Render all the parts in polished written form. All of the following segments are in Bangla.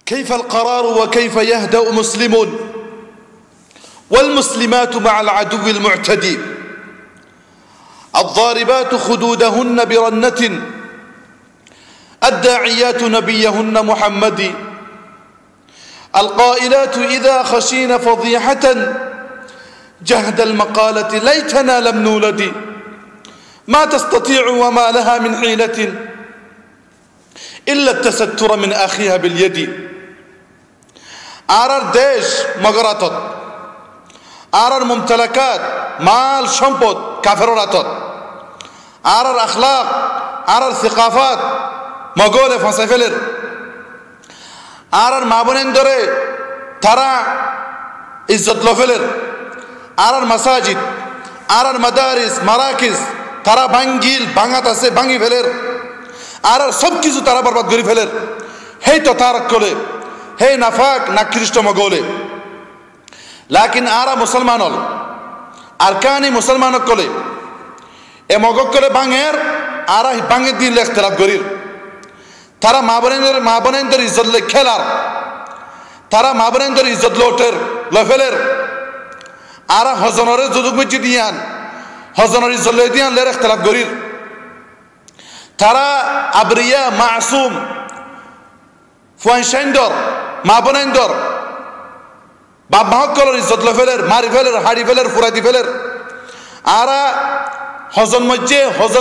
كيف القرار وكيف يهدأ مسلمون والمسلمات مع العدو المعتدي الضاربات خدودهن برنة الداعيات نبيهن محمد القائلات إذا خشين فضيحة جهد المقالة ليتنا لم نولد ما تستطيع وما لها من حيلة إلا التستر من أخيها باليد আরার দেশ মগরাতত আরার মুমতালাকাত মাল সম্পদ কাফেরর আতত আরার আখলাক আরার সিকাফাত মগলে ফাঁসে ফেলের আরার মা বোনেন ধরে তারা ইজ্জত লফেলের আরার মাসাজিদ আরার মাদারিস মারাকিস তারা ভাঙ্গিল ভাঙাত আছে ভাঙি ফেলের আরার সব কিছু তারা বরবাদ করে ফেলের হেই তো তার কলে হে নাফাক না খ্রিস্ট মগলে লাকিন আরা মুসলমান হল আর কানি মুসলমান কলে এ মগক কলে ভাঙের আরা ভাঙে দিন ইখতিলাফ করির তারা মা বোনেদের ইজ্জত লে খেলার তারা মা বোনেদের ইজ্জত লোটের লফেলের আরা হজনরে যুদুক মসজিদ দিয়ান হজনের ইজ্জত লে দিয়ান লের ইখতিলাফ করির তারা আবরিয়া মাসুম ফুয়াইশাইন্দর মা বোনেন্দর বাপ মাহকলের ইজ্জত লফেলের মারি ফেলের হাড়ি ফেলের ফুরাদি ফেলের আরা হজন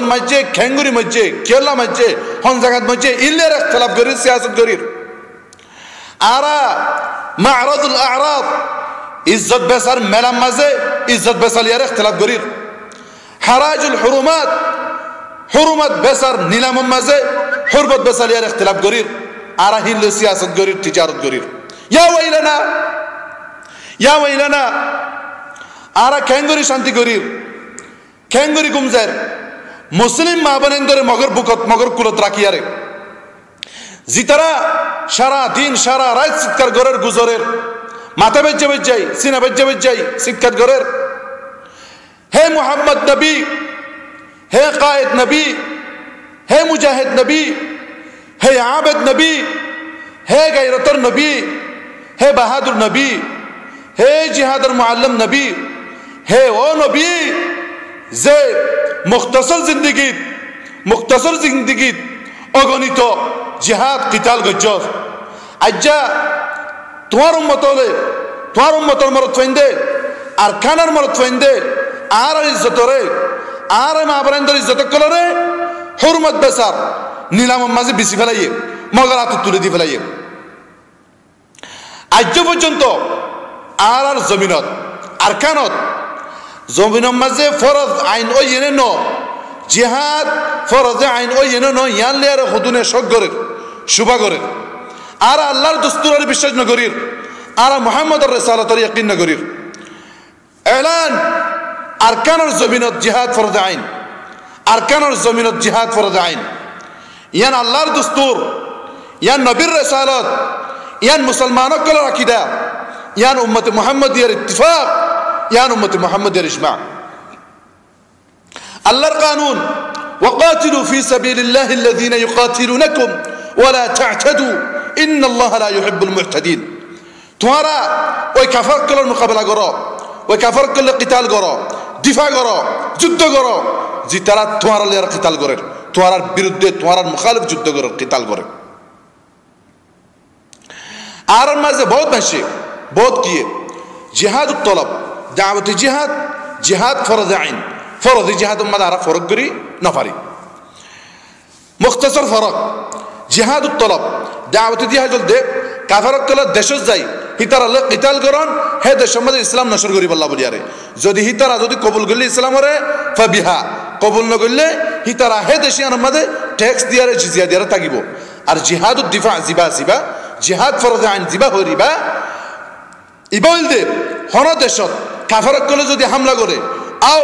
মজ্জে খেঙ্গুরি মজ্জে কেরলা মজ্জে হন জাগাত মজ্জে ইল্লের ইখতিলাফ করির সিয়াসত করির আরা মা'রাদুল আ'রাদ ইজ্জত বেসার মেলাম মাঝে ইজ্জত বেসালিয়ার ইখতিলাফ করির হারাজুল হুরুমাত বেসার নিলাম মাঝে হুরমত বেসালিয়ার ইখতিলাফ করির আরা হিল্লে সিয়াসত করির তিজারত করির ইয়া ওয়াইলানা আরা খেঙ্গুরি শান্তি করির খেঙ্গুরি গুমজার মুসলিম মা বোনেন্দরে মগর বুকত মগর কুলত রাখিয়ারে জিতারা সারা দিন সারা রাত চিৎকার গরের গুজরের মাথা বেজ্জে বেজ্জাই সিনা বেজ্জে বেজ্জাই চিৎকার গরের হে মুহাম্মদ নবী হে কায়েদ নবী হে মুজাহিদ নবী হে আবেদ নবী হে গায়রতর নবী হে বাহাদুর নবী হে জিহাদর মুআল্লিম নবী হে ও নবী যে মুখতাসর জিন্দিগিত অগণিত জিহাদ কিতাল গজ্জর আজ্জা তোমার উম্মতর মরত ফাইন্দে আর খানার মরত ফাইন্দে আর ইজ্জতরে আর মা বোনেদের ইজ্জত কলরে হুরমত বেসার নিলামের মাঝে বেশি ফেলাইয়ে মগর হাতে তুলে দিয়ে ফেলাইয়ে আজ পর্যন্ত আর জমিনত আর কানত জমিনের মাঝে ফরজ আইন ওই এনে ন জিহাদ ফরজে আইন ওই এনে ন ইয়ান লিয়ারে হুদুনে শক করের শুভা করের আর আল্লাহর দস্তুরের বিশ্বাস ন করির আর মুহাম্মদর রিসালাতের ইয়াকিন ন করির এলান আরকানের জমিনত জিহাদ ফরজে আইন আরকানের জমিনত জিহাদ ফরজে আইন ইয়ান আল্লাহর দস্তুর ইয়ান নবীর রিসালাত ইয়ান মুসলমানক কল আকীদা ইয়ান উম্মতে মুহাম্মদিয়ার ইত্তিফাক ইয়ান উম্মতে মুহাম্মদিয়ার ইজমা আল্লাহর কানুন ওয়াকাতিলু ফি সাবিলিল্লাহি আল্লাযীনা ইউকাতিলুনাকুম ওয়ালা তা'তাদু ইন্নাল্লাহা লা ইউহিব্বুল মু'তাদিন তোমরা ওই কাফার কলর মোকাবেলা করো ওই কাফার কলর কিতাল করো দিফা করো যুদ্ধ করো যে তারা তোমার লিয়ার কিতাল করে তোমার বিরুদ্ধে তোমার মুখালিফ যুদ্ধ করে কিতাল করে আর মাঝে বহুত বেশি বহুত কিয়ে জিহাদ তলব দাওয়াতি জিহাদ ফরজ আইন ফরজ জিহাদ মাঝে আর ফরক করি না পারি মুখতাসর ফরক জিহাদ তলব দাওয়াতি জিহাদ দে কাফারক কল দেশ যাই হিতার আল্লাহ কিতাল করন হে দেশের মধ্যে ইসলাম নশর করি বল্লা বলিয়ারে যদি হিতারা যদি কবুল করলে ইসলামরে ফাবিহা কবুল ন করলে হিতারা হে দেশিয়ার মধ্যে ট্যাক্স দিয়ারে জিজিয়া দিয়ারে থাকিব আর জিহাদ দিফা জিবা জিহাদ ফরজ আইন জিবা হরিবা ইবল দে হন দেশত কাফারক কলে যদি হামলা করে আও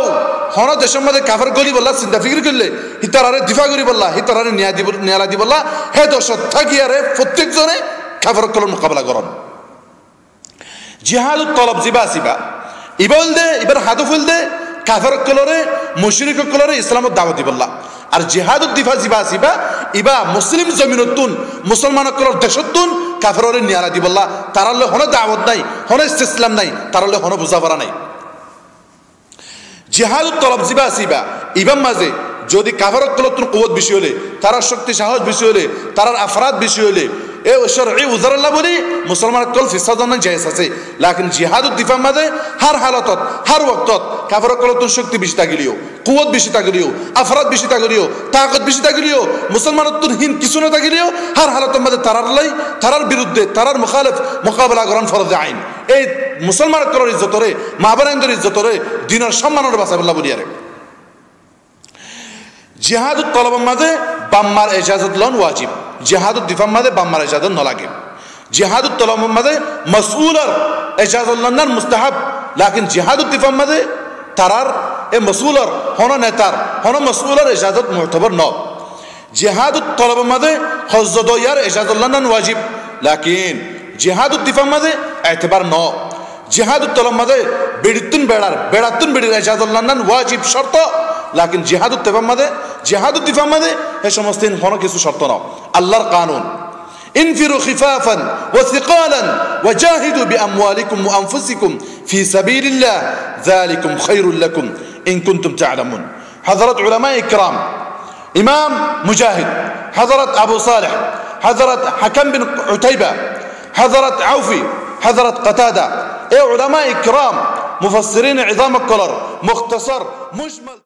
হন দেশের মধ্যে কাফার গলি বললা চিন্তা ফিকির করলে হিতারারে দিফা করি বললা হিতারারে নিয়ালা দি বললা হে দেশত থাকিয়ারে প্রত্যেকজনে কাফারক কলের মোকাবেলা করন জিহাদ তলব জিবা ইবল দে এবার হাদুফুল দে কাফার কলরে মুশরিক কলরে ইসলামের দাওয়াত দিবল্লা আর জিহাদুদ দিফা জিবা আসিবা ইবা মুসলিম জমিনতুন মুসলমানসকলৰ দেশতুন কাফেররে নিয়ারা দিবল্লা তারালে হনে দাওয়াত নাই হনে ইসলাম নাই তারালে হনে বুঝাপড়া নাই জিহাদুত তলব জিবা আসিবা ইবাম মাঝে যদি কাফেরসকলতুন কুওয়াত বেশি হলে তারা শক্তি সাহস বেশি হলে তার আফরাদ বেশি হলে এ শরঈ উযরল্লাহ বলি মুসলমানসকল ফিসাদন জায়েজ আছে লাকিন জিহাদুদ দিফা মাঝে হার হালাতত হার ওয়াক্তত কাফেরসকলতুন শক্তি বেশি থাকিলিও কুওয়াত বেশি থাকিলিও আফরাদ বেশি থাকিলিও তাকত বেশি থাকিলিও মুসলমানতুন হিন কিছু না থাকিলিও হার হালাতত মাঝে তারার বিরুদ্ধে তারার মুখালিফ মোকাবেলা করান ফরজ আইন এই মুসলমানসকলের ইজ্জতরে মাহবারেন্দ্র ইজ্জতরে দিনের সম্মানের বাঁচাবল্লাহ বলিয়ারে জিহাদুত তলবের মাঝে বাম্মার ইজাজত লন ওয়াজিব জিহাদুত দিফার মাঝে বাম্মার ইজাজত নলাগে জিহাদুত তলবের মাঝে মাসউলার ইজাজত লন্নার মুস্তাহাব লাকিন জিহাদুত দিফার মাঝে তারার এ মাসউলার হন নেতার হন মাসউলার ইজাজত মুতবর ন জিহাদুত তলবের মাঝে হজ্জত ইয়ার ইজাজত লন্নার ওয়াজিব লাকিন জিহাদুত দিফার মাঝে এতবার ন জিহাদুত তলবের মাঝে বেড়াতুন বেড়ার ইজাজত লন্নার ওয়াজিব শর্ত লাকিন জিহাদুত দিফা মাঝে এ সমস্ত হন কিছু শর্ত নাও আল্লাহর কানুন انفروا خفافا وثقالا وجاهدوا باموالكم وانفسكم في سبيل الله ذلكم خير لكم ان كنتم تعلمون حضرت علماء الكرام امام مجاهد حضرت ابو صالح حضرت حكم بن عتيبة حضرت عوفي حضرت قتادة اي علماء الكرام مفسرين عظام القلر مختصر مجمل